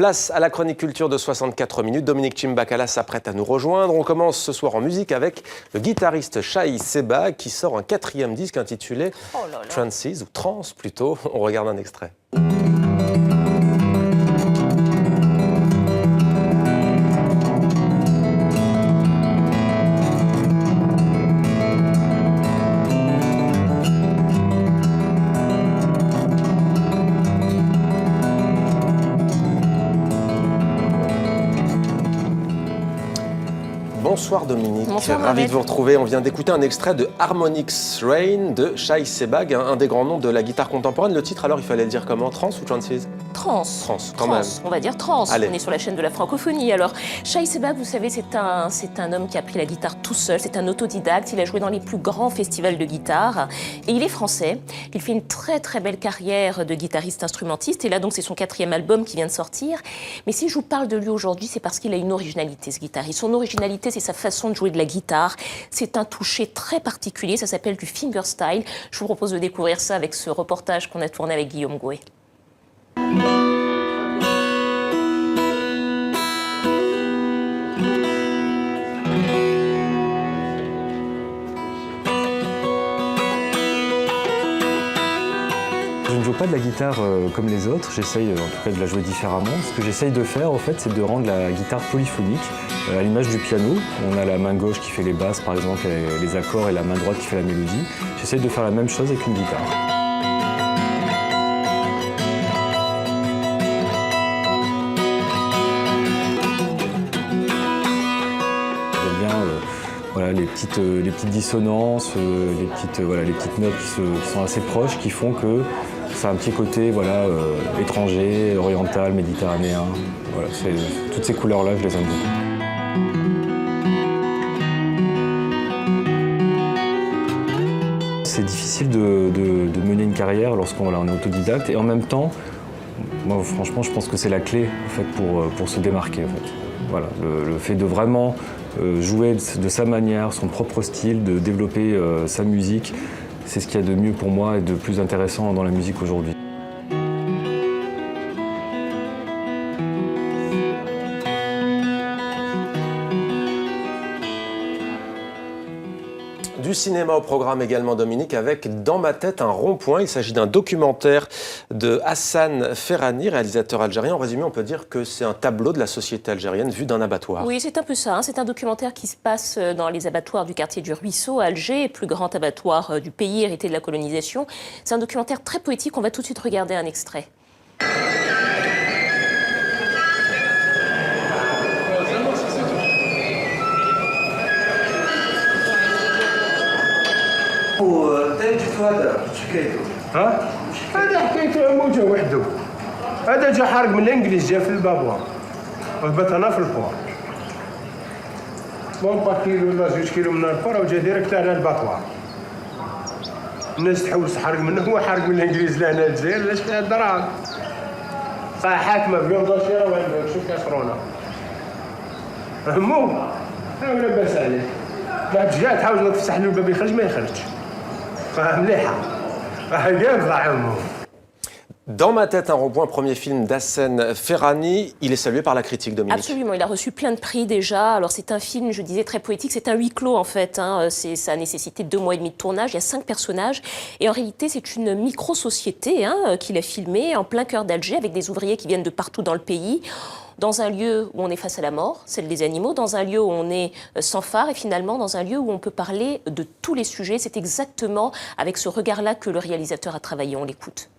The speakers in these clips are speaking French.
Place à la chronique culture de 64 minutes. Dominique Chimbakala s'apprête à nous rejoindre. On commence ce soir en musique avec le guitariste Shai Sebag qui sort un 4e disque intitulé Trances, ou Trans plutôt. On regarde un extrait. Bonsoir Dominique, ravi de vous retrouver. On vient d'écouter un extrait de Harmonix Rain de Shai Sebag, un des grands noms de la guitare contemporaine. Le titre alors, il fallait le dire comment? Trans ou Trances? Trans, quand même. On va dire trans. Allez. On est sur la chaîne de la francophonie. Alors, Shai Sebag, vous savez, c'est un homme qui a pris la guitare tout seul. C'est un autodidacte. Il a joué dans les plus grands festivals de guitare. Et il est français. Il fait une très très belle carrière de guitariste instrumentiste. Et là, donc, c'est son 4e album qui vient de sortir. Mais si je vous parle de lui aujourd'hui, c'est parce qu'il a une originalité, ce guitariste. Son originalité, c'est sa façon de jouer de la guitare. C'est un toucher très particulier. Ça s'appelle du fingerstyle. Je vous propose de découvrir ça avec ce reportage qu'on a tourné avec Guillaume Gouet. Je ne joue pas de la guitare comme les autres, j'essaye en tout cas de la jouer différemment. Ce que j'essaye de faire en fait, c'est de rendre la guitare polyphonique, à l'image du piano. On a la main gauche qui fait les basses par exemple, les accords, et la main droite qui fait la mélodie. J'essaye de faire la même chose avec une guitare. Voilà, les petites dissonances, les petites notes qui sont assez proches, qui font que ça a un petit côté étranger, oriental, méditerranéen. Voilà, toutes ces couleurs-là, je les aime beaucoup. C'est difficile de mener une carrière lorsqu'on est autodidacte, et en même temps, moi franchement, je pense que c'est la clé en fait, pour se démarquer. En fait. Voilà, le fait de vraiment jouer de sa manière, son propre style, de développer sa musique, c'est ce qu'il y a de mieux pour moi et de plus intéressant dans la musique aujourd'hui. Du cinéma au programme également, Dominique, avec Dans ma tête un rond-point. Il s'agit d'un documentaire de Hassan Ferrani, réalisateur algérien. En résumé, on peut dire que c'est un tableau de la société algérienne vu d'un abattoir. Oui, c'est un peu ça. C'est un documentaire qui se passe dans les abattoirs du quartier du Ruisseau à Alger, plus grand abattoir du pays hérité de la colonisation. C'est un documentaire très poétique. On va tout de suite regarder un extrait. هذا حكايته موجه وحده. هذا جا حارق من الانجليز، جا في البابوار وهبط هنا في البور. مونطا كيلو ولا 2 كيلو من البور وجا ديريكت هنا الباطوار. الناس تحوس تحرق منه، هو حارق من الانجليز لهنا الجزائر لاش فيها الدراهم. صح حاكمه بيوم ضشيره وين شوف كاسرونا. همو ولا باس عليه. ما تجي تحاول تفتح له الباب يخرج ما يخرجش. مليحه. Dans ma tête, un rond-point, premier film d'Hassan Ferrani. Il est salué par la critique, Dominique. Absolument, il a reçu plein de prix déjà. Alors c'est un film, je disais, très poétique. C'est un huis clos en fait. Ça a nécessité 2 mois et demi de tournage. Il y a 5 personnages. Et en réalité, c'est une micro-société qu'il a filmée en plein cœur d'Alger avec des ouvriers qui viennent de partout dans le pays. Dans un lieu où on est face à la mort, celle des animaux, dans un lieu où on est sans phare et finalement dans un lieu où on peut parler de tous les sujets. C'est exactement avec ce regard-là que le réalisateur a travaillé. On l'écoute.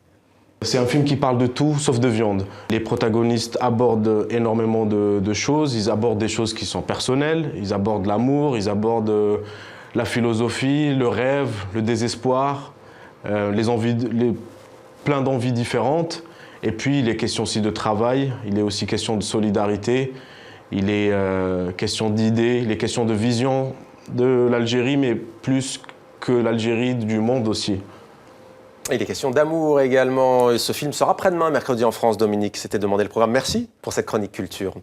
C'est un film qui parle de tout sauf de viande. Les protagonistes abordent énormément de choses. Ils abordent des choses qui sont personnelles, ils abordent l'amour, ils abordent la philosophie, le rêve, le désespoir, plein d'envies différentes. Et puis, il est question aussi de travail, il est aussi question de solidarité, il est question d'idées, il est question de vision de l'Algérie, mais plus que l'Algérie, du monde aussi. Il est question d'amour également. Ce film sera après-demain, mercredi en France, Dominique. C'était Demander le programme. Merci pour cette chronique culture.